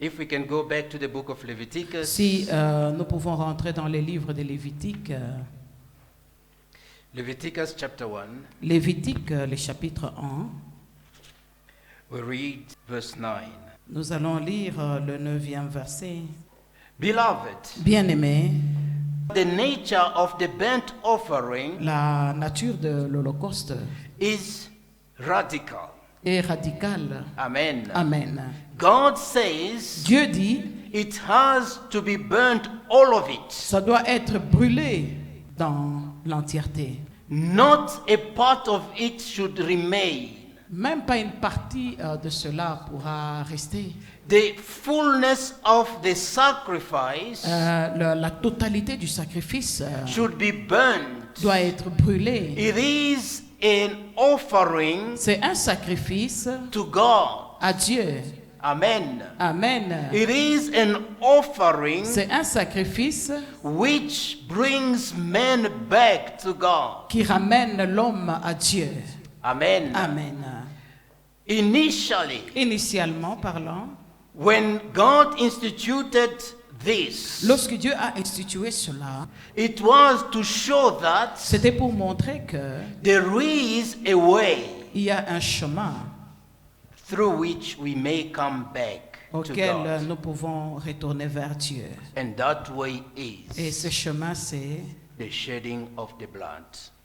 If we can go back to the book of Leviticus, Si nous pouvons rentrer dans les livres de Lévitique, Leviticus chapter 1, Lévitique, le chapitre 1, we read verse 9. nous allons lire le 9e verset. Beloved, Bien-aimés, the nature of the burnt offering la nature de l'Holocauste is radical. est radicale. Amen. Amen. God says Dieu dit, it has to be burnt, all of it. ça doit être brûlé dans l'entièreté. Not a part of it should remain. Même pas une partie de cela pourra rester. The fullness of the sacrifice La totalité du sacrifice should be burnt. doit être brûlée. It is an offering C'est un sacrifice to God. à Dieu. Amen. Amen. It is an offering C'est un sacrifice which brings men back to God. qui ramène l'homme à Dieu. Amen. Amen. Initially, Initialement parlant, when God instituted this, lorsque Dieu a institué cela, it was to show that c'était pour montrer que there is a way il y a un chemin through which we may come back to auquel God. nous pouvons retourner vers Dieu. And that way Et is ce chemin, c'est the shedding of the blood.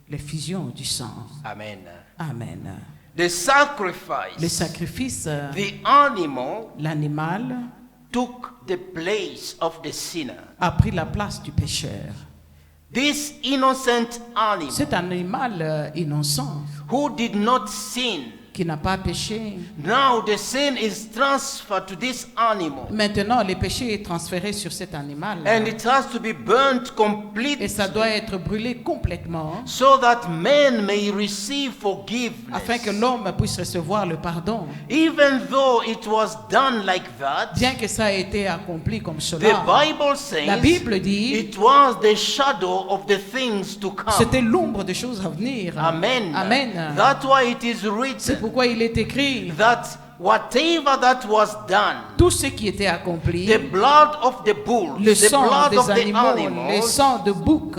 l'effusion du sang. Amen. Amen. The sacrifice, Le sacrifice, the animal l'animal took the place of the sinner. a pris la place du pécheur. This innocent animal Cet animal innocent who did not sin, qui n'a pas péché, now the sin is transferred to this animal. maintenant le péché est transféré sur cet animal. And it has to be burnt completely Et ça doit être brûlé complètement so that men may receive forgiveness. afin que l'homme puisse recevoir le pardon. Even though it was done like that, Bien que ça ait été accompli comme the cela, Bible la says Bible dit it was the shadow of the things to come. c'était l'ombre des choses à venir. Amen. Amen. That's why it is C'est written pourquoi il est écrit, that whatever that was done, tout ce qui était accompli, the blood of the bulls, le the sang blood des of the animaux, le animals, sang de bouc,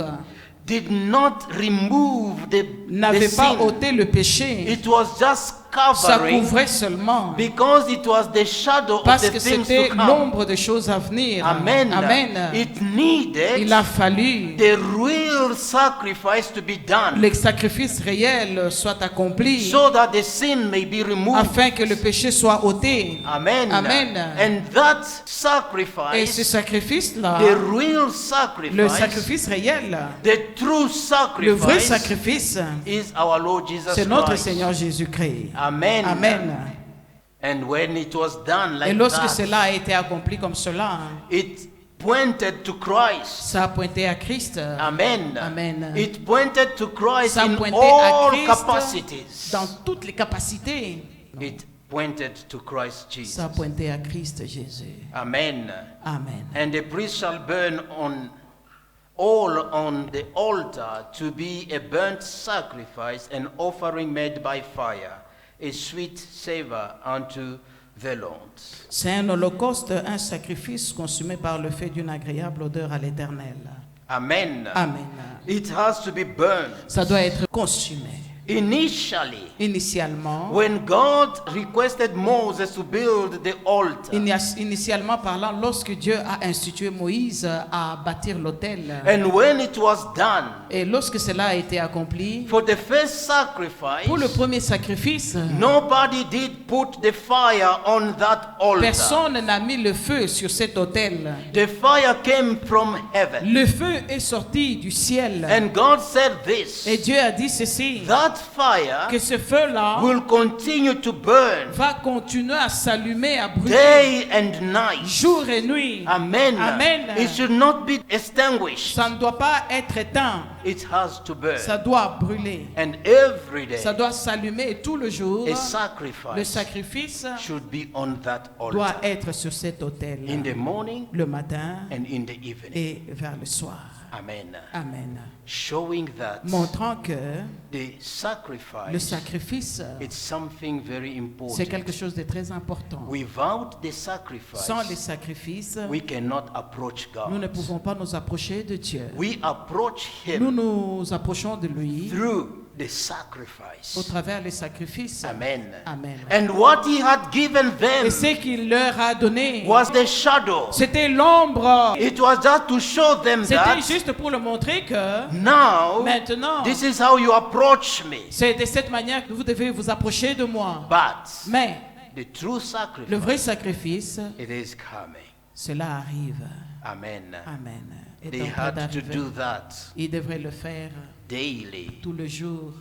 did not remove the n'avait pas sin. ôté le péché. It was just Ça covering couvrait seulement because it was the shadow of parce the que things c'était to come. l'ombre des choses à venir. Amen. Amen. It needed Il a fallu the real sacrifice to be done que le sacrifice réel soit accompli so that the sin may be removed. afin que le péché soit ôté. Amen. Amen. And that Et ce sacrifice, sacrifice-là, the real le sacrifice, sacrifice réel, the true le vrai sacrifice sacrifice, is our Lord Jesus c'est notre Christ. Seigneur Jésus-Christ. Amen. Amen. And when it was done Et like lorsque that, cela a été accompli comme cela, it pointed to Christ. ça a pointé à Christ. Amen. Amen. It pointed to Christ Ça in pointait à all Christ capacities. dans toutes les capacités. It pointed to Christ Jesus. Ça a pointé à Christ Jésus. Amen. Amen. And the priest shall burn all on the altar to be a burnt sacrifice, an offering made by fire, a sweet savor unto the Lord. C'est un holocauste, un sacrifice consumé par le feu d'une agréable odeur à l'Éternel. Amen. Amen. It has to be burned. Ça doit être consumé. Initially, Initialement, when God requested Moses to build the altar, initialement parlant, lorsque Dieu a institué Moïse à bâtir l'autel, and when it was done, et lorsque cela a été accompli, for the first sacrifice, pour le premier sacrifice, nobody did put the fire on that altar. personne n'a mis le feu sur cet autel. The fire came from heaven. Le feu est sorti du ciel. And God said this, Et Dieu a dit ceci, that fire que ce feu-là will continue to burn va continuer à s'allumer, à brûler, day and night. jour et nuit. Amen. Amen. It should not be extinguished. Ça ne doit pas être éteint, It has to burn. ça doit brûler. And every day, Ça doit s'allumer et tout le jour. a Le sacrifice sacrifice should be on that doit altar être sur cet autel in the morning le matin and in the evening. et vers le soir. Amen. Amen. Showing that Montrant que the le sacrifice sacrifice, is something very c'est quelque important. chose de très important. Without the Sans les sacrifice, sacrifices, we cannot approach nous ne God. pouvons pas nous approcher de Dieu. We approach Nous Him nous approchons de lui through the au sacrifice. travers les sacrifices. Amen. Amen. And what He had given Et them ce qu'il leur a donné, was the shadow. c'était l'ombre. It was just to show them C'était that juste pour leur montrer que now maintenant, this is how you approach me. c'est de cette manière que vous devez vous approcher de moi. But Mais the true le vrai sacrifice, sacrifice, it is coming. cela arrive. Amen. Amen. Est They en train had to d'arriver. do that Ils devraient le faire daily, tout le jour,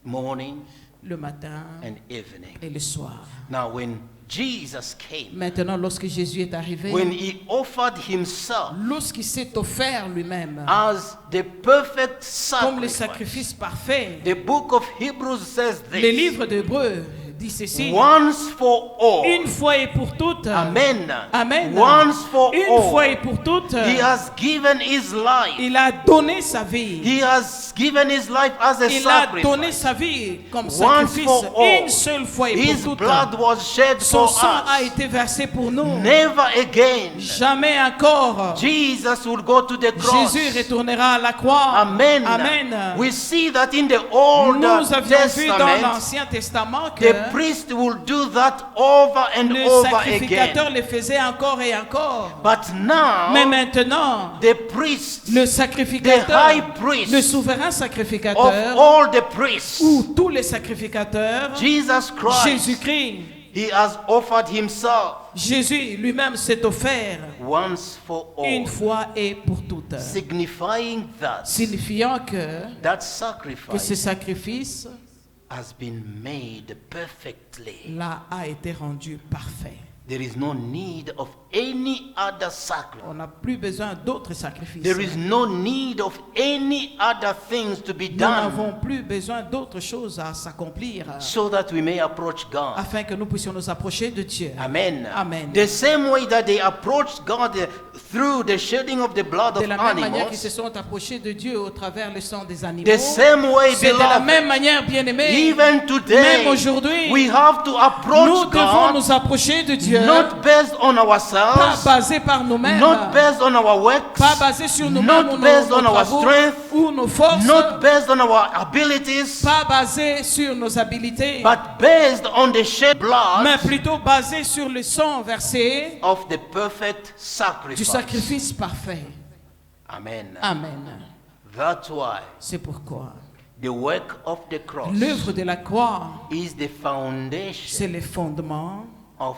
morning le matin and evening. et le soir. Now, when Jesus came, Maintenant, lorsque Jésus est arrivé, when He offered Himself lorsqu'il s'est offert lui-même as the perfect comme le sacrifice, sacrifice parfait, the book of Hebrews says le this: livre d'Hébreux dit ceci, once for all. une fois et pour toutes. Amen. Amen. Once for Une fois et all. pour toutes, He has given His life. il a donné sa vie. He has given His life as a Il a donné sacrifice. sa vie comme Once sacrifice for all. une seule fois et His pour toutes. blood was shed Son for sang a us. été versé pour nous. Never again. Jamais encore. Jesus would go to the cross. Jésus retournera à la croix. Amen. Amen. We see that in the Old Nous avions vu dans Testament, l'Ancien Testament que the priest will do that over and le over sacrificateur again. le faisait encore et encore. But Mais now, maintenant, the priest le the sacrificateur, high priest le souverain of sacrificateur, all the priests, ou tous les sacrificateurs, Jesus Christ, Jésus-Christ, He has offered Himself Jésus lui-même s'est offert once for all, une fois et pour toutes, signifying that signifiant que that ce sacrifice sacrifice has been made perfectly. là a été rendu parfait. There is no need of any other sacrifice. On n'a plus besoin d'autres sacrifices. There is no need of any other things to be Nous done n'avons plus besoin d'autres choses à s'accomplir so that we may approach God. afin que nous puissions nous approcher de Dieu. Amen. Amen. The same way that they approached God through the shedding of the blood De of la même manière qu'ils se animals, sont approchés de Dieu au travers le sang des animaux, the same way, c'est de la même beloved, manière, bien-aimés, even today, même aujourd'hui, we have to nous approach devons God nous approcher de Dieu, not based on pas ourselves, basé par nous-mêmes, not based on our works, pas basé sur nous-mêmes not ou based nos on our travaux strength, ou nos forces, not based on our abilities, pas basé sur nos habiletés, but based on the shed blood mais plutôt basé sur le sang versé of the perfect du sacrifice. sacrifice parfait. Amen. Amen. That's why C'est pourquoi the work of the cross l'œuvre de la croix, is the foundation c'est le fondement of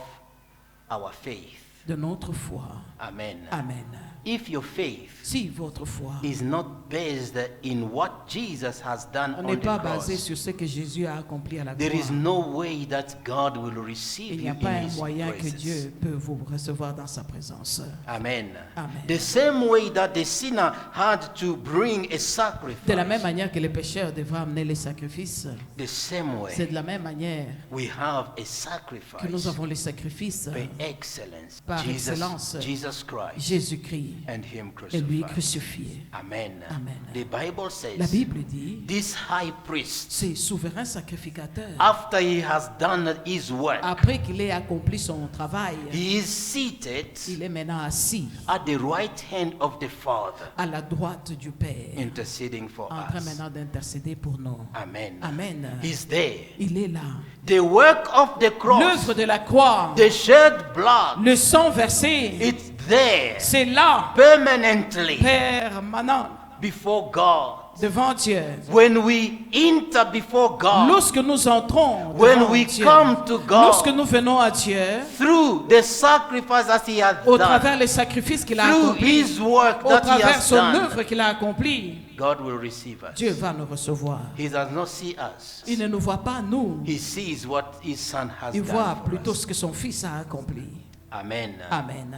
our faith. de notre foi. Amen. Amen. If your faith Si votre foi is not based in what Jesus has done on n'est the pas basée cross, sur ce que Jésus a accompli à la there is croix, no way that God will il receive n'y you a pas in un His moyen que presence. Dieu peut vous recevoir dans sa présence. Amen. Amen. The same way that the sinner had to bring a De la sacrifice, même manière que les pécheurs devraient amener les sacrifices, the same c'est way de la même manière we have a que nous sacrifice avons les sacrifices by excellence, par excellence, Jesus Christ Jésus-Christ and Him et lui crucified. crucifié. Amen. Amen. The Bible La says Bible dit, this high priest, c'est souverain sacrificateur. after he has done his work, Après qu'il ait accompli son travail, he is seated il est maintenant assis at the right hand of the Father, à la droite du Père, interceding for en train us. maintenant d'intercéder pour nous. Amen. Amen. He's there. Il est là. The work of the cross, L'œuvre de la croix, the shed blood, le sang versé, it's there c'est là, permanently permanent, before God. devant Dieu. When we enter before God Lorsque nous entrons When devant we Dieu, come to God, lorsque nous venons à Dieu, through the sacrifice that He has au done, travers les sacrifices qu'il a through accomplis, His work au that He travers has son done, œuvre qu'il a accomplie, God will receive us. Dieu va nous recevoir. He does not see us. Il ne nous voit pas nous, He sees what His Son has il voit done for plutôt us. ce que son Fils a accompli. Amen. Amen.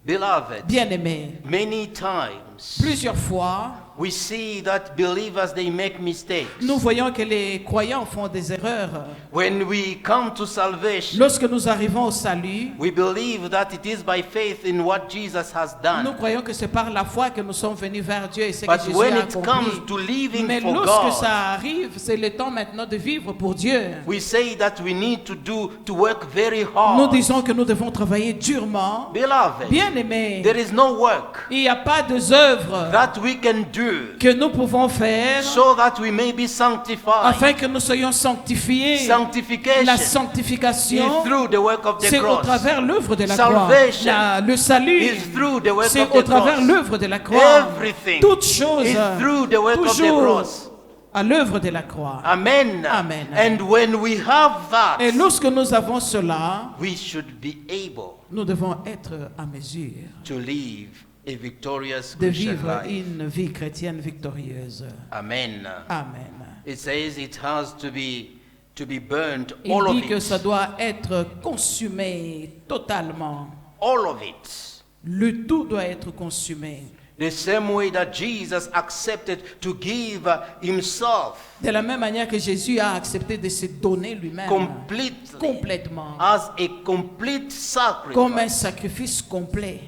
Beloved, Bien-aimés, many times Plusieurs fois, we see that believers, they make mistakes. nous voyons que les croyants font des erreurs. When we come to salvation, Lorsque nous arrivons au salut, we believe that it is by faith in what Jesus has nous done. croyons que c'est par la foi que nous sommes venus vers Dieu et c'est que But Jésus when a it comes accompli. to living Mais for lorsque God, ça arrive, c'est le temps maintenant de vivre pour Dieu. we say that we need to work very Nous hard. disons que nous devons travailler durement. Beloved, Bien-aimés, there is no work il n'y a pas d'œuvres that we can do que nous pouvons faire so that we may be sanctified. afin que nous soyons sanctifiés. Sanctification La is sanctification, through the work of the c'est au cross. travers l'œuvre de la croix. Salvation Le salut, is through the work c'est of au the travers cross. l'œuvre de la croix. Everything Toutes choses, is through the work of the toujours cross. à l'œuvre de la croix. Amen. Amen. And when we have that, Et lorsque nous avons cela, we should be able nous devons être à mesure to live a victorious de Christian vivre life. une vie chrétienne victorieuse. Amen. Amen. It says it has to be burnt, Il all of dit que it. ça doit être consumé totalement. All of it. Le tout doit être consumé. The same way that Jesus accepted to give himself De la même manière que Jésus a accepté de se donner lui-même completely complètement, as a complete comme un sacrifice, sacrifice complet,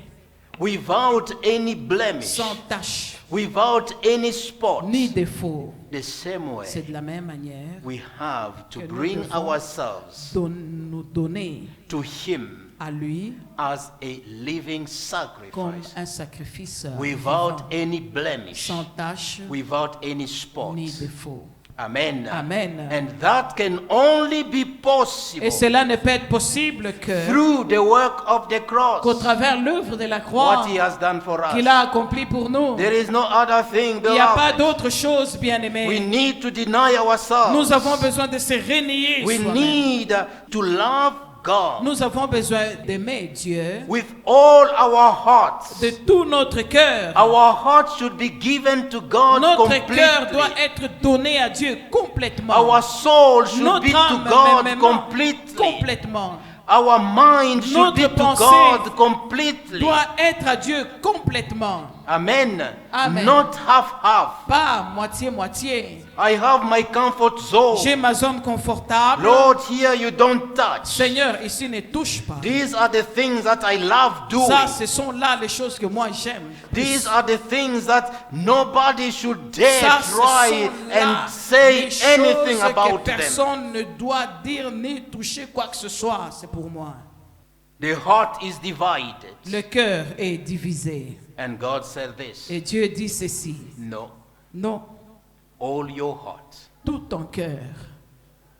without any blemish, sans tache without any spot. ni défaut. The same way C'est de la même manière we have to que nous bring devons ourselves nous donner to him à lui as a living comme sacrifice, un sacrifice without vivant, any blemish, sans tache without any spot. ni défaut. Amen. Amen. And that can only be possible Et cela ne peut être possible que through the work of the qu'au cross, travers l'œuvre de la croix what he has done for qu'il us. a accompli pour nous. There is no other thing, Il n'y a pas beloved. d'autre chose, We bien-aimés. need to deny ourselves. Nous avons besoin de se renier We soi-même. need to love God Nous avons besoin d'aimer Dieu with all our hearts. de tout notre cœur. Our heart should be given to God Notre completely. cœur doit être donné à Dieu complètement. Our soul should Notre be to âme God même completely. complètement. Our mind should be Notre to pensée God completely. Doit être à Dieu complètement. Amen. Amen. Not half-half. Pas moitié-moitié. I have my comfort zone. J'ai ma zone confortable. Lord, here you don't touch. Seigneur, ici ne touche pas. These are the things that I love doing. Ça, ce sont là les choses que moi j'aime. These are the things that nobody should dare Ça, ce try sont là and say les anything choses about que them. personne ne doit dire ni toucher quoi que ce soit. C'est pour moi. The heart is divided. Le cœur est divisé. And God said this. Et Dieu dit ceci. No, Non, all your heart. tout ton cœur,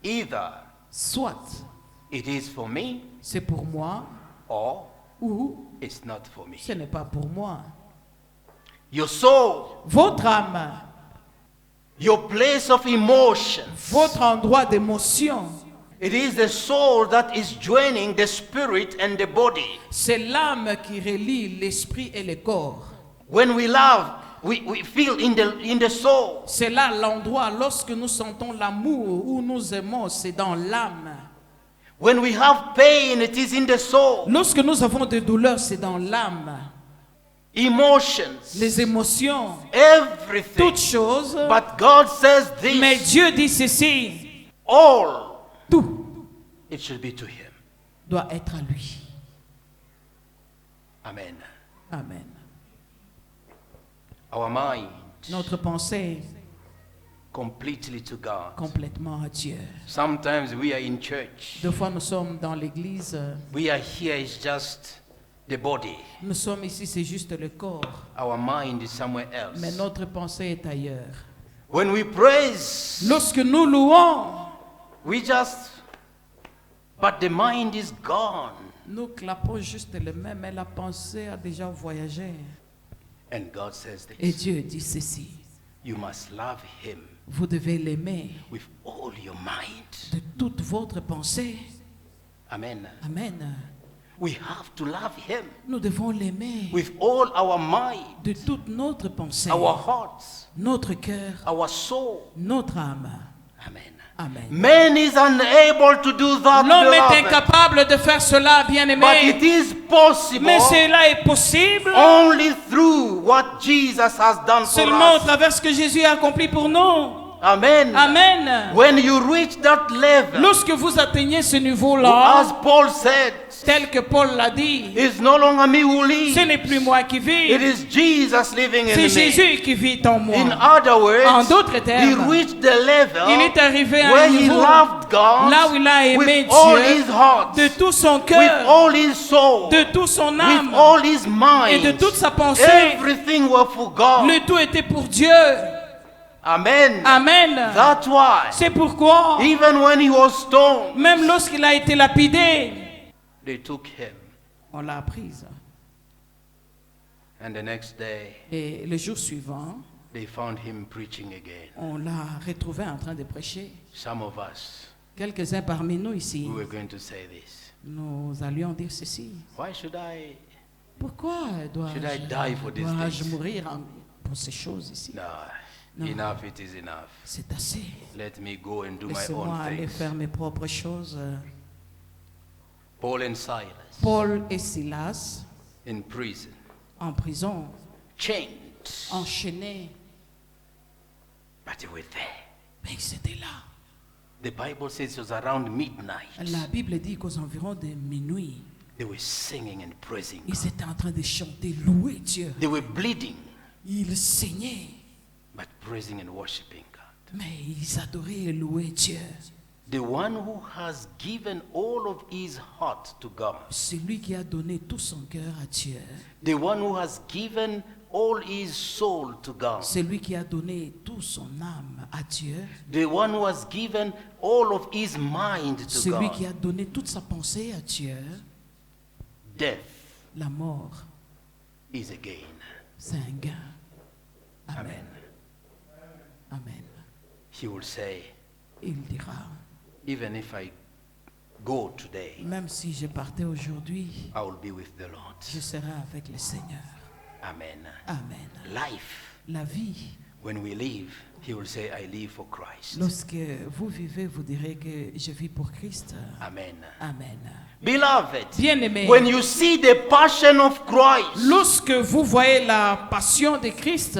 Either soit it is for me c'est pour moi or ou it's not for me. ce n'est pas pour moi. Your soul, Votre âme, your place of emotion. votre endroit d'émotion, It is the soul that is joining the spirit and the body. c'est l'âme qui relie l'esprit et le corps. When we love, we feel in the soul. C'est là l'endroit, lorsque nous sentons l'amour, où nous aimons, c'est dans l'âme. When we have pain, it is in the soul. Lorsque nous avons des douleurs, c'est dans l'âme. Emotions, Les émotions, everything. toutes choses. But God says Mais this, Dieu dit ceci, all, tout it should be to Him. doit être à lui. Amen. Amen. Our mind, Notre pensée, completely to God. complètement à Dieu. Sometimes we are in church. Deux fois, nous sommes dans l'église. We are here, it's just the body. Nous sommes ici, c'est juste le corps. Our mind is somewhere Mais else. notre pensée est ailleurs. When we praise, Lorsque nous louons, we just, but the mind is gone. nous clapons juste les mains, mais la pensée a déjà voyagé. And God says Et this, Dieu dit ceci, you must love Him vous devez l'aimer with all your mind. de toute votre pensée. Amen. Amen. We have to love Him Nous devons l'aimer with all our mind, de toute notre pensée, our hearts, notre cœur, our soul. notre âme. Amen. Amen. Man is unable to do that, L'homme est beloved. incapable de faire cela, bien-aimé. But it is possible Mais cela est possible only through what Jesus has done for seulement au us. travers de ce que Jésus a accompli pour nous. Amen. Amen. When you reach that level, Lorsque vous atteignez ce niveau-là, as Paul said, tel que Paul l'a dit, it's no longer me who ce lives. n'est plus moi qui It vis, is Jesus living in c'est me. Jésus qui vit en moi. In other En words, d'autres he termes, reached the level il est arrivé à where un he niveau loved God là où il a aimé with all Dieu his heart, de tout son with cœur, all his soul, de toute son with âme all his et mind. de toute sa pensée. Everything was for God. Le tout était pour Dieu. Amen. Amen. That's why, C'est pourquoi, even when he was stoned, même lorsqu'il a été lapidé, they took him. on l'a prise. And the next day, Et le jour suivant, they found him preaching again. on l'a retrouvé en train de prêcher. Some of us, Quelques-uns parmi nous ici, we were going to say this. nous allions dire ceci. Why should I? Pourquoi Should I die for these dois-je things? mourir pour ces choses ici? No, No. enough, it is enough. C'est assez. Let me go and do my Laissez-moi own aller things. faire mes propres choses. Paul and Silas Paul et Silas, in prison, en prison, chained, enchaînés, but they were there. mais ils étaient là. The Bible says it was around midnight. La Bible dit qu'aux environs de minuit, They were singing and praising. ils étaient en train de chanter, louer Dieu. They were bleeding, Ils saignaient, but praising and worshiping God. mais ils adoraient et louaient Dieu. The one who has given all of his heart to God. Celui qui a donné tout son cœur à Dieu. The one who has given all his soul to God. Celui qui a donné tout son âme à Dieu. The one who has given all of his mind to Celui qui God. a donné toute sa pensée à Dieu. Death La mort, is a gain. c'est un gain. Amen. Amen. Amen. He will say, Il dira, even if I go today, même si je partais aujourd'hui, I will be with the Lord. je serai avec le Seigneur. Amen. Amen. Life, La vie, when we live, he will say, I live for Christ. lorsque vous vivez, vous direz que je vis pour Christ. Amen. Amen. Beloved, Bien-aimés, when you see the passion of Christ, lorsque vous voyez la passion de Christ,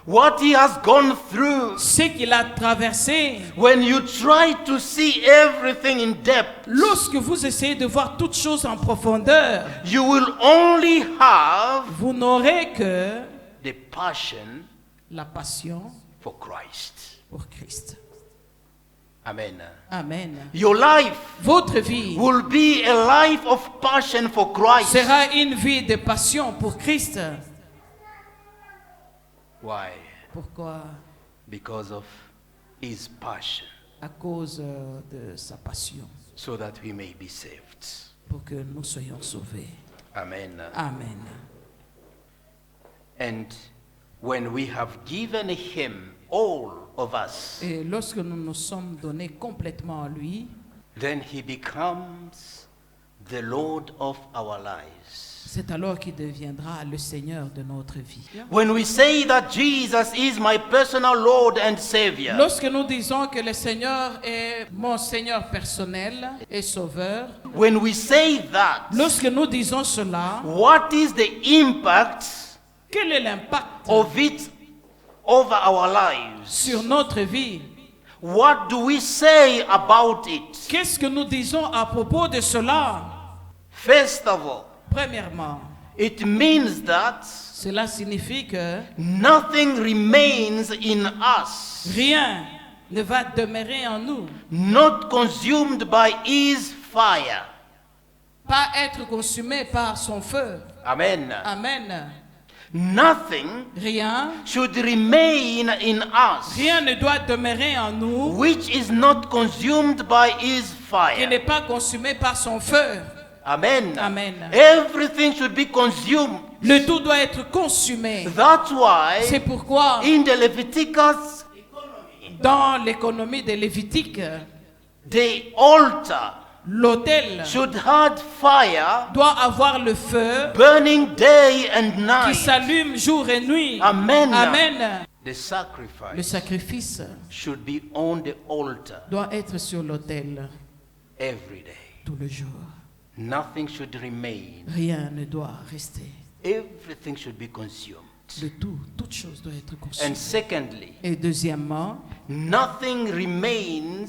what he has gone through, ce qu'il a traversé, when you try to see everything in depth, lorsque vous essayez de voir toutes choses en profondeur, you will only have vous n'aurez que the passion la passion for Christ. pour Christ. Amen. Amen. Your life Votre vie will be a life of passion for Christ. sera une vie de passion pour Christ. Why? Pourquoi? Because of his passion, À cause de sa passion, so that we may be saved. pour que nous soyons sauvés. Amen. Amen. And when we have given him all of us, Et lorsque nous nous sommes donnés complètement à lui, then he becomes the Lord of our lives. c'est alors qu'il deviendra le Seigneur de notre vie. When we say that Jesus is my personal Lord and Savior, Lorsque nous disons que le Seigneur est mon Seigneur personnel et Sauveur, when we say that, lorsque nous disons cela, what is the impact quel est l'impact of it over our lives? sur notre vie? What do we say about it? Qu'est-ce que nous disons à propos de cela? First of all, Premièrement, it means that cela signifie que nothing remains in us, rien ne va demeurer en nous, not consumed by his fire. pas être consumé par son feu. Amen. Amen. Nothing Rien, should remain in us rien ne doit demeurer en nous which is not consumed by his qui n'est fire. pas consumé par son feu. Amen. Amen. Everything should be consumed. Le tout doit être consumé. That's why C'est pourquoi in the Leviticus, dans l'économie de Lévitique, the altar l'autel should have fire doit avoir le feu burning day and qui night. s'allume jour et nuit. Amen. Amen. The Le sacrifice sacrifice should be on the altar doit être sur l'autel every day, tout le jour. Nothing should remain. Rien ne doit rester. Everything should be consumed. Toute chose doit être And consumée. secondly, Et deuxièmement, nothing remains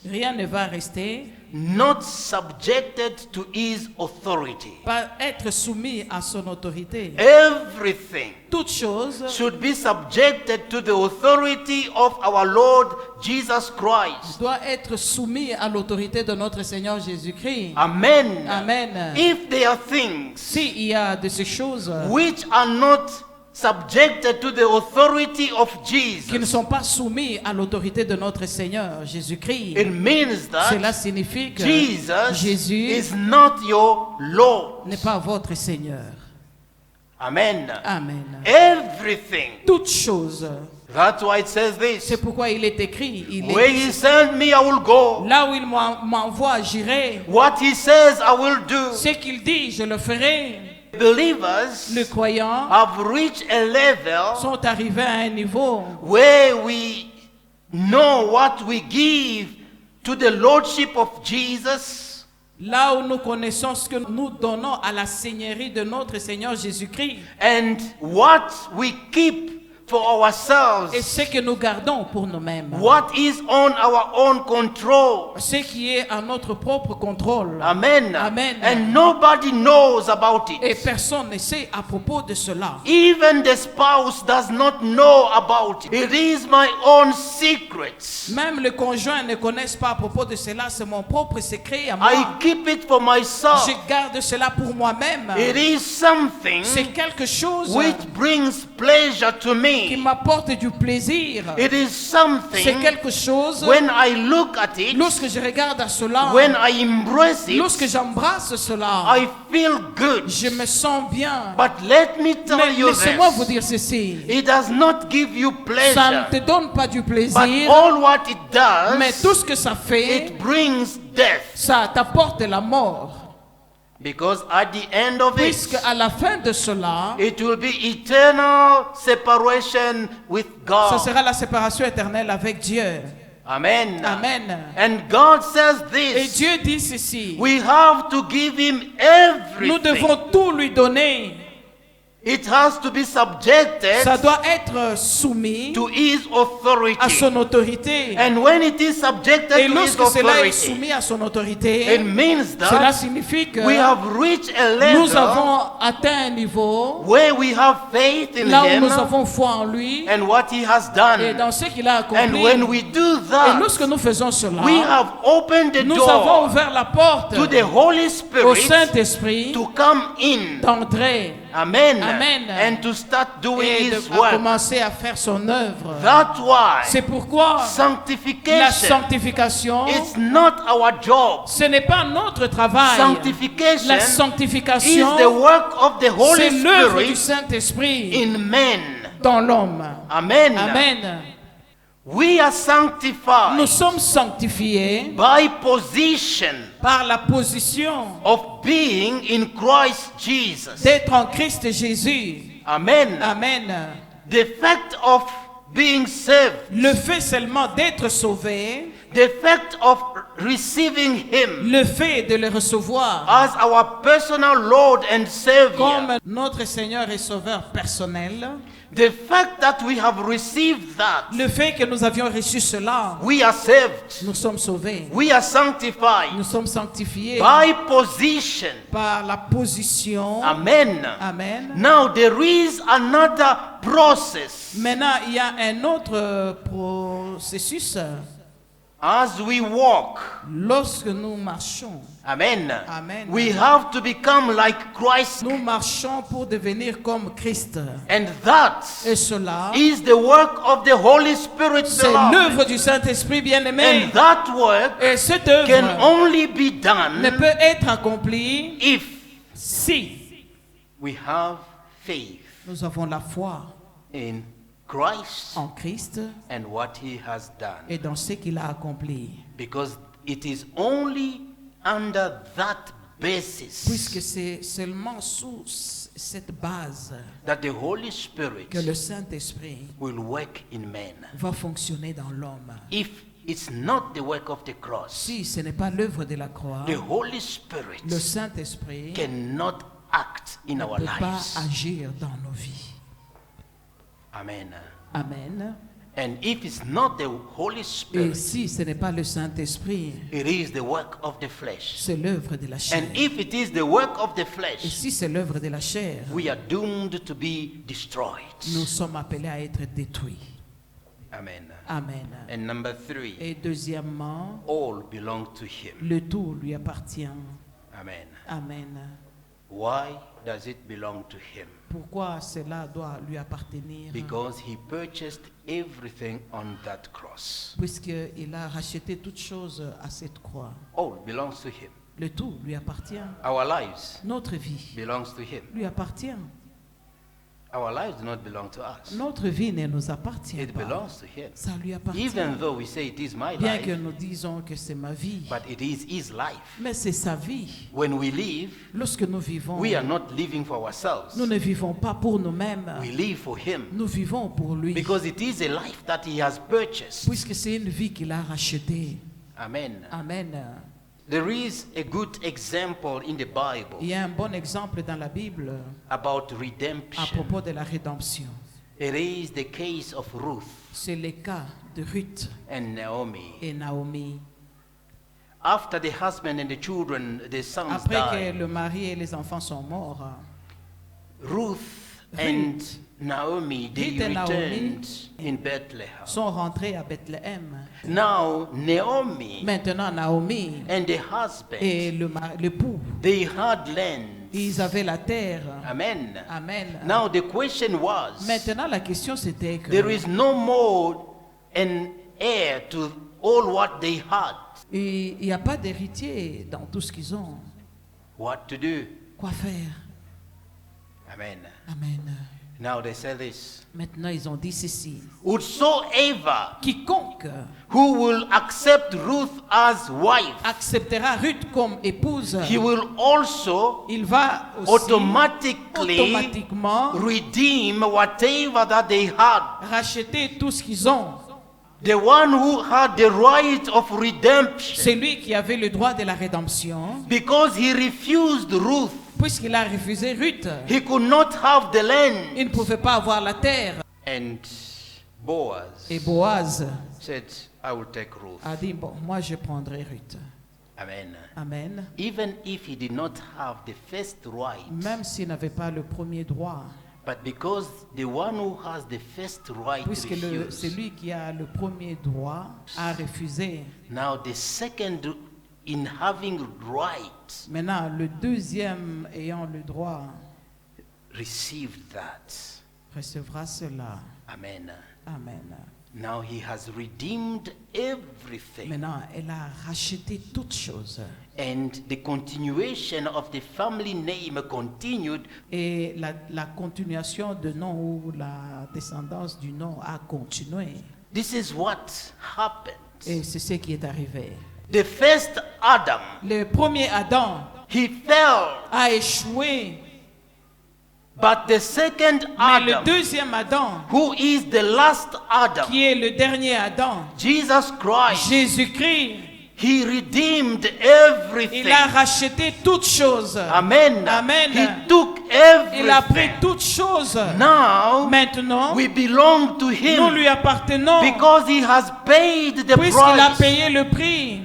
rien ne va rester, not subjected to his authority. pas être soumis à son autorité. Everything Toute chose should be subjected to the authority of our Lord Jesus Christ. doit être soumis à l'autorité de notre Seigneur Jésus-Christ. Amen. Amen. If there are things S'il y a de ces choses which are not subjected to the authority of qui ne Jesus, sont pas soumis à l'autorité de notre Seigneur Jésus-Christ, it means cela that signifie que Jesus Jésus is not your Lord. n'est pas votre Seigneur. Amen. Amen. Everything. Toute chose. That's why it says C'est this. pourquoi il est écrit. Where he sent me, I will go. Là où il m'envoie, j'irai. What he says, I will do. Ce qu'il dit, je le ferai. Believers Les croyants have reached a level sont arrivés à un niveau where we know what we give to the Lordship of Jesus là où nous connaissons ce que nous donnons à la Seigneurie de notre Seigneur Jésus-Christ and what we keep for ourselves, et ce que nous gardons pour nous-mêmes. what is on our own control. Ce qui est à notre propre contrôle. Amen. Amen. And nobody knows about Et it. personne ne sait à propos de cela. Even the spouse does not know about it. It is my own secret. Même le conjoint ne connaissent pas à propos de cela. C'est mon propre secret à moi. I keep it for myself. Je garde cela pour moi-même. It is something C'est quelque chose which brings pleasure to qui me. m'apporte du plaisir. It is C'est something quelque chose, when I look at it, lorsque je regarde à cela, when I embrace lorsque it, j'embrasse cela, I feel good. je me sens bien. But let me tell Mais you laissez-moi vous this. dire ceci. It does not give you Ça ne pleasure. te donne pas du But plaisir, all what it mais does, tout ce que ça fait, it brings death. ça t'apporte la mort. Because at the end of Puisque it, à la fin de cela, it will be eternal separation with ça God. sera la séparation éternelle avec Dieu. Amen. Amen. And God says Et this. Dieu dit ceci. We have to give him Nous everything. devons tout lui donner. It has to be subjected Ça doit être soumis to his à authority. son autorité. And when it is subjected Et to his lorsque cela est authority, soumis à son it autorité, means cela that signifie que we have reached a nous level avons atteint un niveau where we have faith in là où him nous avons foi en lui and what he has et done. dans ce qu'il a And accompli. when we do Et that, lorsque nous faisons cela, we have opened the nous avons door ouvert la porte to the Holy au Spirit Saint-Esprit to come in. d'entrer Amen. Amen. And to start doing et his de work. commencer à faire son œuvre. That's why C'est pourquoi la sanctification sanctification, is not our job. ce n'est pas notre travail. Sanctification La is sanctification, the work of the c'est Holy l'œuvre du Spirit Saint-Esprit in men. dans l'homme. Amen. Amen. We are Nous sanctified sommes sanctifiés by position par la position of being in Christ Jesus. d'être en Christ Jésus. Amen. Amen. The fact of being saved, Le fait seulement d'être sauvé, the fact of receiving Him le fait de le recevoir as our personal Lord and Savior, comme notre Seigneur et Sauveur personnel, the fact that we have received that, le fait que nous avions reçu cela, we are saved, nous sommes sauvés, we are sanctified nous sommes sanctifiés by position. par la position. Amen. Amen. Now there is another process. Maintenant, il y a un autre processus As we walk, lorsque nous marchons. amen, Amen. we have to become like Christ. Nous marchons pour devenir comme Christ. And that Et cela, is the work of the Holy Spirit, c'est beloved. l'œuvre du Saint-Esprit bien-aimé. And that work Et cette can œuvre only be ne done peut être accomplie if si we have faith nous avons la foi in Christ en Christ and what He has done. et dans ce qu'il a accompli. Because it is only under that basis Puisque c'est seulement sous cette base that the Holy Spirit que le Saint-Esprit will work in men. va fonctionner dans l'homme. If it's not the work of the cross, si ce n'est pas l'œuvre de la croix, the Holy Spirit le Saint-Esprit cannot act in ne our peut pas lives. agir dans nos vies. Amen. Amen. And if it's not the Holy Et Spirit, si ce n'est pas le Saint-Esprit, it is the work of the flesh. c'est l'œuvre de la chair. And if it is the work of the Et flesh, si c'est l'œuvre de la chair, we are doomed to be destroyed. nous sommes appelés à être détruits. Amen. Amen. And number 3, Et deuxièmement, all belong to Him. le tout lui appartient. Amen. Amen. Why does it belong to Him? Pourquoi cela doit lui appartenir? Because He purchased everything on that cross. Puisqu'il a racheté toutes choses à cette croix. All belongs to Him. Le tout lui appartient. Our lives Notre vie belongs to Him. lui appartient. Our lives do not belong to us. Notre vie ne nous appartient It pas. belongs to Him. Ça lui appartient. Even though we say it is my Bien que life, nous disons que c'est ma vie, but it is His life. mais c'est sa vie. When we live, Lorsque nous vivons, we are not living for ourselves. nous ne vivons pas pour nous-mêmes. We live for Him. Nous vivons pour lui. Because it is a life that He has purchased. Puisque c'est une vie qu'il a rachetée. Amen. Amen. There is a good example in the Il Bible y a un bon exemple dans la Bible about à redemption. propos de la rédemption. It is the case of Ruth C'est le cas de Ruth and Naomi. et Naomi. After the husband and the children, the sons Après que died, le mari et les enfants sont morts, Ruth and Naomi, they Ruth and Naomi returned in Bethlehem. sont rentrés à Bethléem. Now, Naomi Maintenant, Naomi and the husband, et l'époux, they had land. ils avaient la terre. Amen. Amen. Now, the question was, Maintenant, la question c'était que there is no more an heir to all what they had. il n'y a pas d'héritier dans tout ce qu'ils ont. What to do? Quoi faire? Amen. Amen. Now they say this. Maintenant, ils ont dit ceci. Whosoever Quiconque who will accept Ruth as wife, acceptera Ruth comme épouse, he will also il va aussi automatiquement redeem whatever that they had. racheter tout ce qu'ils ont. The one who had the right of redemption, Celui qui avait le droit de la rédemption, because he refused Ruth, puisqu'il a refusé Ruth, he could not have the land. il ne pouvait pas avoir la terre. And Boaz Et Boaz said, I will take Ruth. a dit, bon, moi je prendrai Ruth. Amen. Amen. Even if he did not have the first right, Même s'il n'avait pas le premier droit, but because the one who has the first right puisque refused, celui qui a le premier droit a refusé. now the second in having right Maintenant, le deuxième ayant le droit received that. recevra cela. Amen. Amen. Now he has redeemed everything. Maintenant, elle a racheté toutes choses. And the continuation of the family name continued. Et la continuation de nom ou la descendance du nom a continué. This is what happened. Et c'est ce qui est arrivé. The first Adam, Le premier Adam he fell. a échoué. But the second Mais le Adam, deuxième Adam, who is the last Adam, qui est le dernier Adam, Jesus Christ, Jésus-Christ, he redeemed everything. il a racheté toutes choses. Amen. Amen. He took Il a pris everything. toutes choses. Now Maintenant, we belong to nous him lui appartenons because he has paid the puisqu'il a price. payé le prix.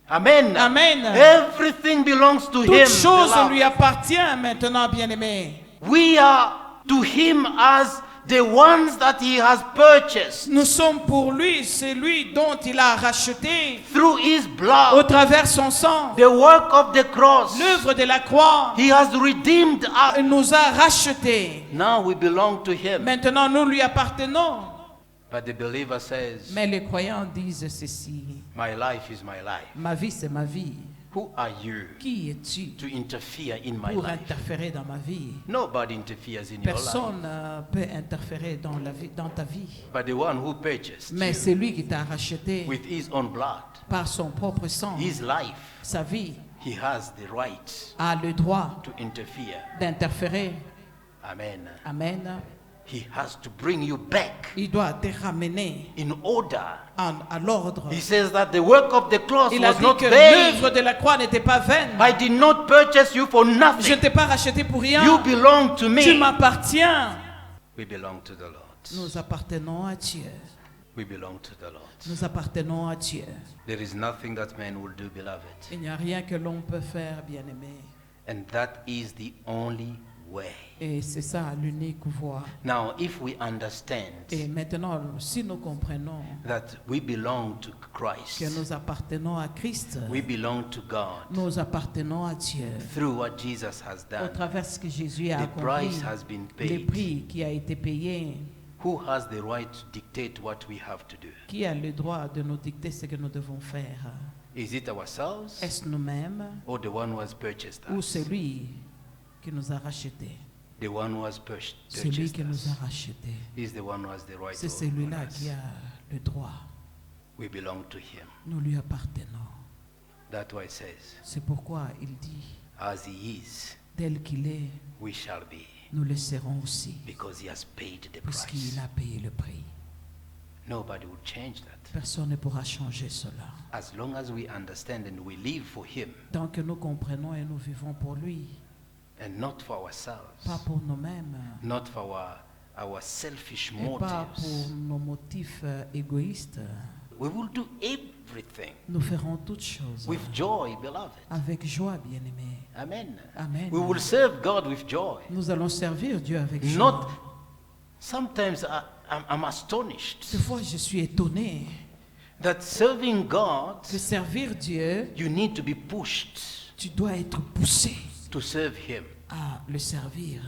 Amen. Amen. Everything belongs to him. Toutes choses beloved. lui appartiennent maintenant, bien-aimés. We are to him as the ones that he has purchased Nous sommes pour lui, c'est lui dont il a racheté through his au blood, travers son sang. the work of the cross. L'œuvre de la croix, He has redeemed us. il nous a rachetés. Now we belong to him. Maintenant, nous lui appartenons. But the believer says, Mais les croyants disent ceci. my life is my life. Ma vie, c'est ma vie. Who are you Qui es-tu to interfere in my pour life? interférer dans ma vie? Nobody interferes in your life. Personne peut interférer dans ta vie. But the one who purchased Mais you c'est lui qui t'a racheté with his own blood, par son propre sang. his life, Sa vie he has the right a le droit to interfere. d'interférer. Amen. Amen. He has to bring you back il doit te ramener in order. à l'ordre. He says that the work of the cross Il a was dit not que vain. l'œuvre de la croix n'était pas vaine. I did not purchase you for Je ne nothing. t'ai pas racheté pour rien. You belong to Tu me. m'appartiens. We belong to the Lord. Nous appartenons à Dieu. We belong to the Lord. Nous appartenons à Dieu. There is nothing that man will do, beloved. Il n'y a rien que l'on peut faire, bien-aimé. And that is the only way. Et c'est ça l'unique voie. Now, if we understand Et maintenant, si nous comprenons that we belong to que Christ, nous appartenons à Christ, we belong to God nous appartenons à Dieu. through what Jesus has Au done, travers de ce que Jésus a the accompli, price has been le paid. prix qui a été payé, Who has the right to dictate what we have to do? qui a le droit de nous dicter ce que nous devons faire? Is it ourselves Est-ce nous-mêmes or the one who has purchased ou us? celui qui nous a rachetés? The one who has Celui purchased qui nous a us rachetés. is the one who has the right C'est to celui-là own us. qui a le droit. We belong to him. Nous lui appartenons. That's why it says, C'est pourquoi il dit, as he is, tel qu'il est, we shall be, nous le serons aussi, because he has paid the puisqu'il price. a payé le prix. Nobody will change that. Personne ne pourra changer cela. As long as we understand and we live for him Tant que nous comprenons et nous vivons pour lui, and not for ourselves, pas pour nous-mêmes, not for our selfish et pas pour motives, nos motifs égoïstes, we will do everything nous ferons toutes choses with joy, beloved. avec joie, bien-aimés. Amen. Amen. We will serve God with joy. Nous allons servir Dieu avec joie. Not sometimes I'm astonished Des fois, je suis étonné that serving God, que servir Dieu, you need to be pushed tu dois être poussé to serve him. à le servir.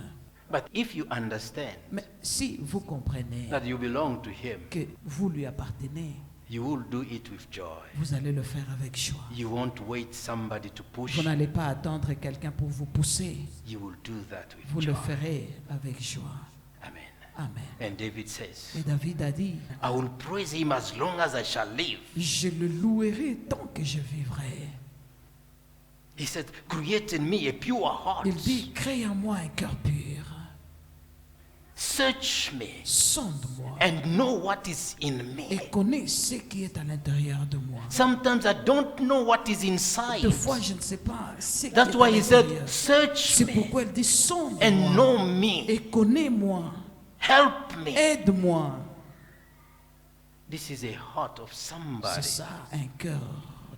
But if you understand Mais si vous comprenez that you belong to him, que vous lui appartenez, you will do it with joy. vous allez le faire avec joie. You won't wait somebody to push. Vous n'allez pas attendre quelqu'un pour vous pousser. You will do that with Vous joy. le ferez avec joie. Amen. Amen. And David says, Et David a dit, I will praise him as long as I shall live. je le louerai tant que je vivrai. He said, create in me a pure heart. Il dit, crée en moi un cœur pur. Search me Sonde-moi and know what is in et me. connais ce qui est à l'intérieur de moi. Sometimes I don't know what is inside. Des fois, je ne sais pas ce qui That's est à why he said, l'intérieur. search C'est me pourquoi il dit, and sonde-moi know me. et connais-moi. Help me. Aide-moi. This is a heart of C'est somebody ça, un cœur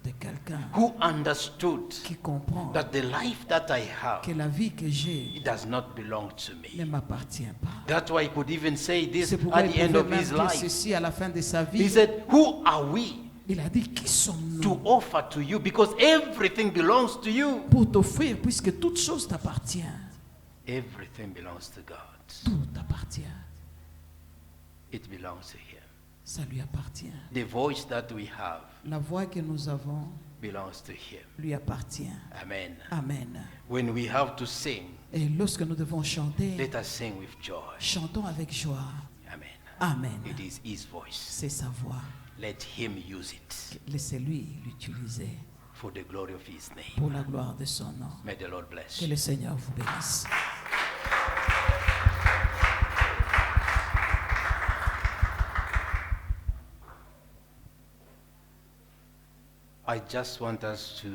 de quelqu'un who understood qui comprend that the life that I have, que la vie que j'ai it does not belong to ne me. m'appartient pas. That's why he could even say this C'est pourquoi at il the end pouvait of même his dire life. ceci à la fin de sa He vie. said, who are we Il a dit, qui sommes-nous to offer to you? Because everything belongs to you. pour t'offrir, puisque toute chose t'appartient. Everything belongs to God. Tout t'appartient. It belongs to him. Ça lui appartient. The voice that we have La voix que nous avons belongs to him. lui appartient. Amen. Amen. When we have to sing, Et lorsque nous devons chanter, let us sing with joy. chantons avec joie. Amen. Amen. It is his voice. C'est sa voix. Let him use it Laissez-lui l'utiliser for the glory of his name. pour la gloire de son nom. May the Lord bless Que you. le Seigneur vous bénisse. I just want us to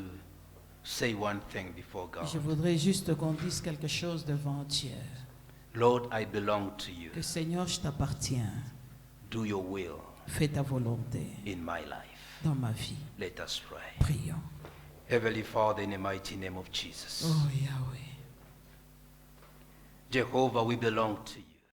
say one thing before God. Je voudrais juste qu'on dise quelque chose devant Dieu. Lord, I belong to you. Que Seigneur, je t'appartiens. Do your will Fais ta volonté in my life. dans ma vie. Let us pray. Prions. Heavenly Father, in the mighty name of Jesus. Oh Yahweh. Jehovah, we belong to you.